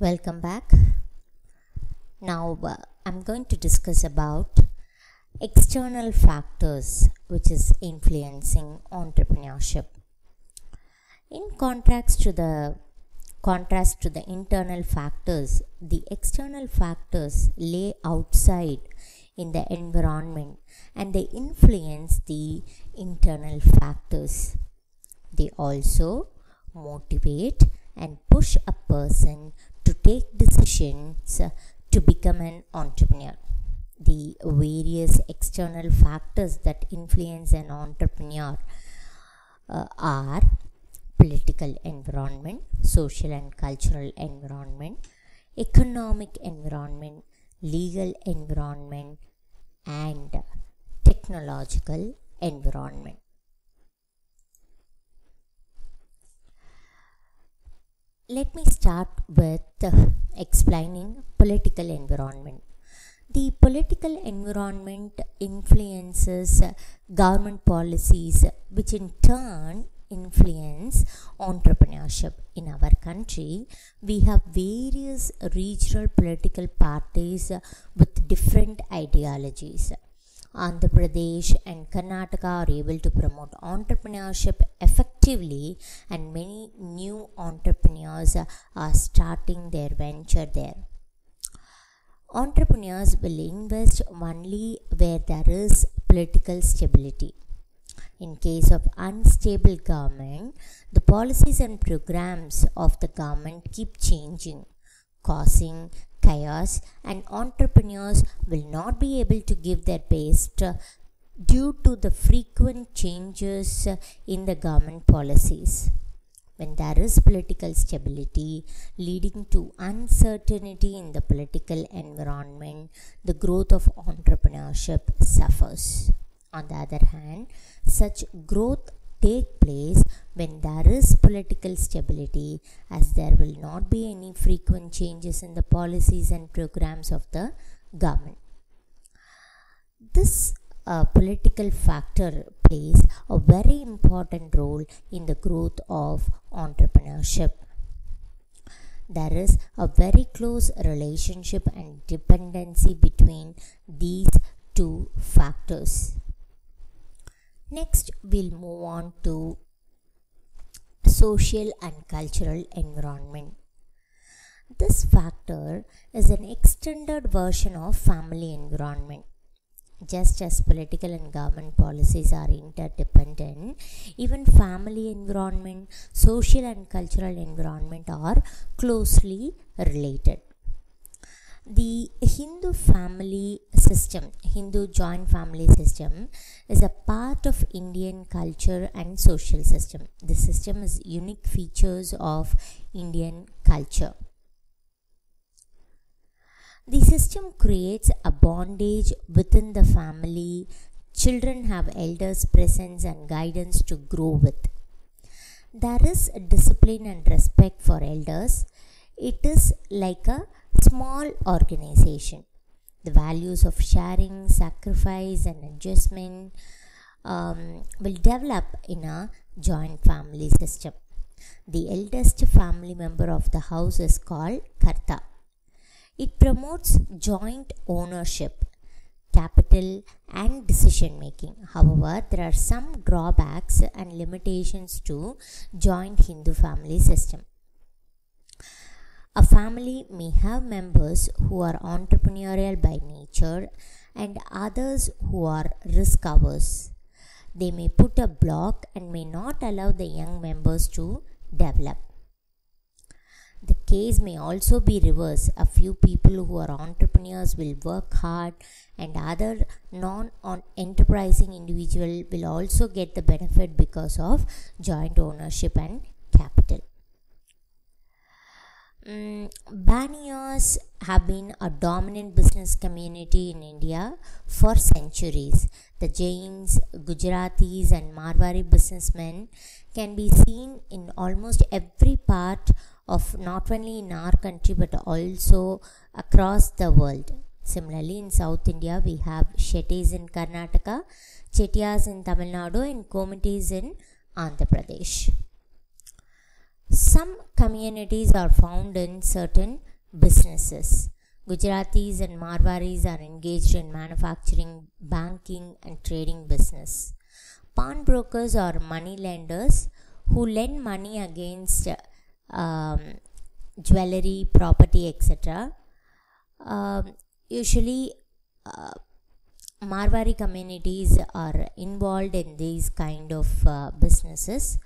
Welcome back. Now I'm going to discuss about external factors which is influencing entrepreneurship. In contrast to the internal factors, the external factors lay outside in the environment and they influence the internal factors. They also motivate and push a person to take decisions to become an entrepreneur. The various external factors that influence an entrepreneur are political environment, social and cultural environment, economic environment, legal environment, and technological environment. Let me start with explaining political environment. The political environment influences government policies, which in turn influence entrepreneurship. In our country, we have various regional political parties with different ideologies. Andhra Pradesh and Karnataka are able to promote entrepreneurship effectively, and many new entrepreneurs are starting their venture there. Entrepreneurs will invest only where there is political stability. In case of unstable government, the policies and programs of the government keep changing, causing chaos, and entrepreneurs will not be able to give their best due to the frequent changes in the government policies. When there is political stability leading to uncertainty in the political environment, the growth of entrepreneurship suffers. On the other hand, such growth take place when there is political stability, as there will not be any frequent changes in the policies and programs of the government. This political factor plays a very important role in the growth of entrepreneurship. There is a very close relationship and dependency between these two factors. Next, we'll move on to social and cultural environment. This factor is an extended version of family environment. Just as political and government policies are interdependent, even family environment, social and cultural environment are closely related. The Hindu joint family system is a part of Indian culture and social system. The system is unique features of Indian culture. The system creates a bondage within the family. Children have elders' presence and guidance to grow with. There is discipline and respect for elders. It is like a small organization. The values of sharing, sacrifice, and adjustment will develop in a joint family system. The eldest family member of the house is called Karta. It promotes joint ownership, capital, and decision making. However, there are some drawbacks and limitations to joint Hindu family system. A family may have members who are entrepreneurial by nature and others who are risk averse. They may put a block and may not allow the young members to develop. The case may also be reversed. A few people who are entrepreneurs will work hard, and other non-enterprising individual will also get the benefit because of joint ownership and capital. Baniyas have been a dominant business community in India for centuries. The Jains, Gujaratis, and Marwari businessmen can be seen in almost every part of not only in our country but also across the world. Similarly, in South India, we have Shettis in Karnataka, Chettiars in Tamil Nadu, and Komitis in Andhra Pradesh. Some communities are found in certain businesses. Gujaratis and Marwaris are engaged in manufacturing, banking, and trading business. Pawnbrokers are money lenders who lend money against jewelry, property, etc. Usually, Marwari communities are involved in these kind of businesses.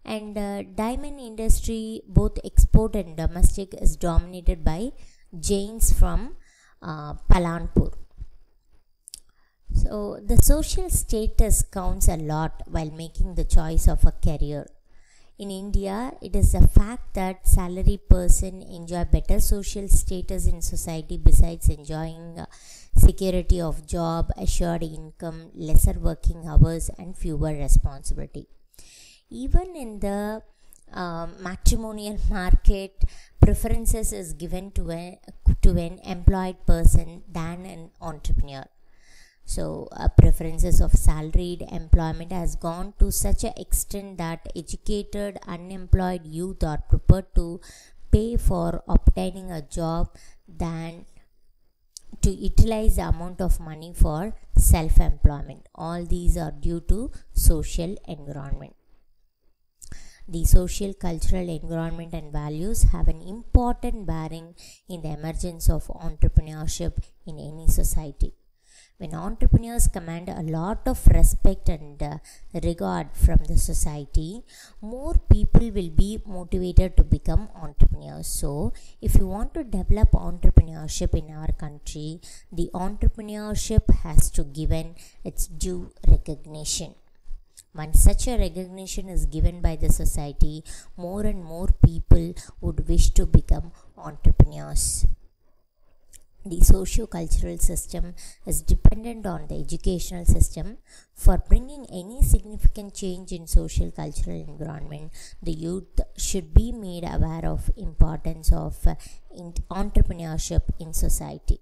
And diamond industry, both export and domestic, is dominated by Jains from Palanpur. So the social status counts a lot while making the choice of a career. In India, it is a fact that salaried person enjoy better social status in society besides enjoying security of job, assured income, lesser working hours, and fewer responsibility. Even in the matrimonial market, preferences is given to an employed person than an entrepreneur. So preferences of salaried employment has gone to such an extent that educated unemployed youth are prepared to pay for obtaining a job than to utilize the amount of money for self-employment. All these are due to social environment. The social, cultural environment and values have an important bearing in the emergence of entrepreneurship in any society. When entrepreneurs command a lot of respect and regard from the society, more people will be motivated to become entrepreneurs. So, if you want to develop entrepreneurship in our country, the entrepreneurship has to given its due recognition. Once such a recognition is given by the society, more and more people would wish to become entrepreneurs. The socio-cultural system is dependent on the educational system. For bringing any significant change in social-cultural environment, the youth should be made aware of importance of entrepreneurship in society.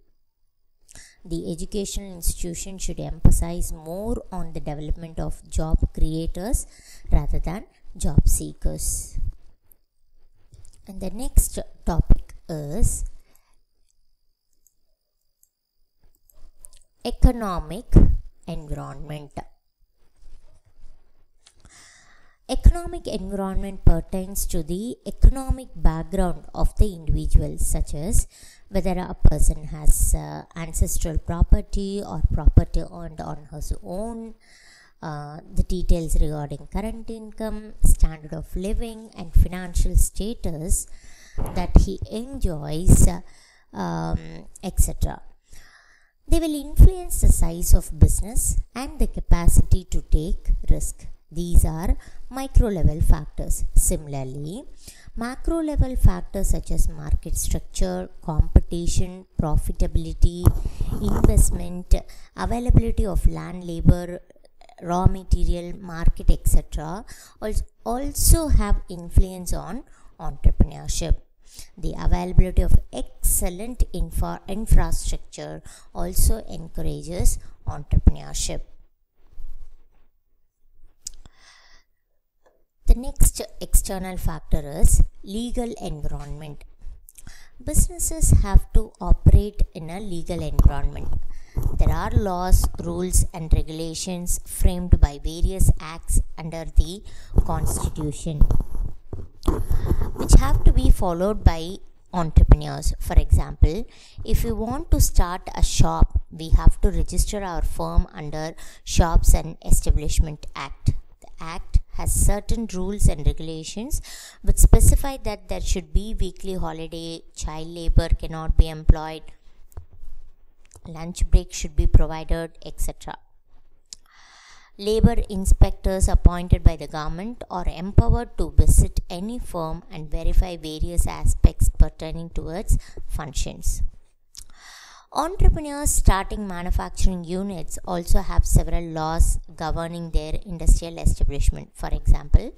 The educational institution should emphasize more on the development of job creators rather than job seekers. And the next topic is economic environment. Economic environment pertains to the economic background of the individual, such as whether a person has ancestral property or property owned on his own, the details regarding current income, standard of living, and financial status that he enjoys, etc. They will influence the size of business and the capacity to take risk. These are micro level factors. Similarly, macro level factors such as market structure, competition, profitability, investment, availability of land, labor, raw material, market, etc. also have influence on entrepreneurship. The availability of excellent infrastructure also encourages entrepreneurship. The next external factor is legal environment. Businesses have to operate in a legal environment. There are laws, rules, and regulations framed by various acts under the Constitution, which have to be followed by entrepreneurs. For example, if we want to start a shop, we have to register our firm under Shops and Establishment Act. The Act has certain rules and regulations which specify that there should be weekly holiday, child labor cannot be employed, lunch break should be provided, etc. Labor inspectors appointed by the government are empowered to visit any firm and verify various aspects pertaining to its functions. Entrepreneurs starting manufacturing units also have several laws governing their industrial establishment. For example,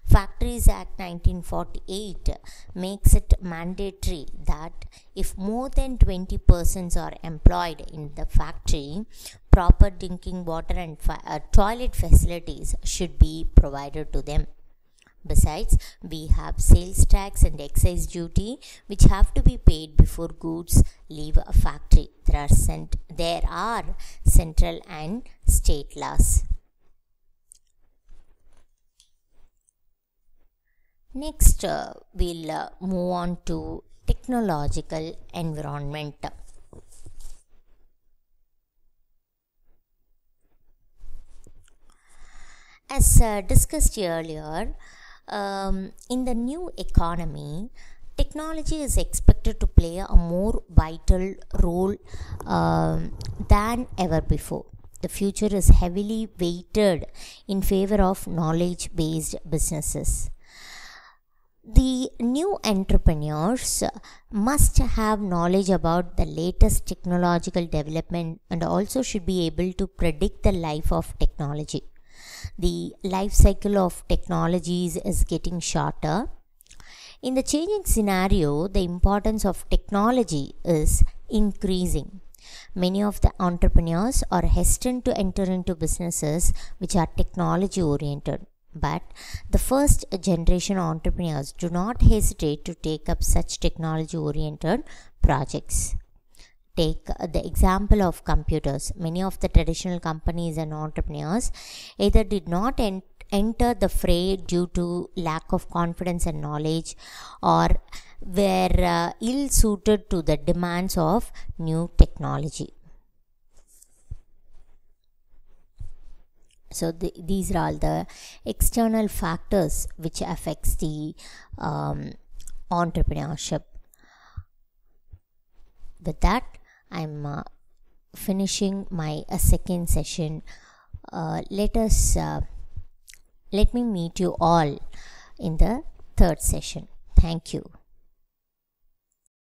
Factories Act 1948 makes it mandatory that if more than 20 persons are employed in the factory, proper drinking water and toilet facilities should be provided to them. Besides, we have sales tax and excise duty which have to be paid before goods leave a factory. There are central and state laws. Next, we'll move on to technological environment. As discussed earlier, in the new economy, technology is expected to play a more vital role than ever before. The future is heavily weighted in favor of knowledge-based businesses. The new entrepreneurs must have knowledge about the latest technological development and also should be able to predict the life of technology. The life cycle of technologies is getting shorter. In the changing scenario, the importance of technology is increasing. Many of the entrepreneurs are hesitant to enter into businesses which are technology oriented. But the first generation entrepreneurs do not hesitate to take up such technology oriented projects. Take the example of computers. Many of the traditional companies and entrepreneurs either did not enter the fray due to lack of confidence and knowledge, or were ill suited to the demands of new technology. So these are all the external factors which affects the entrepreneurship. With that, I'm finishing my second session. Let me meet you all in the third session. Thank you.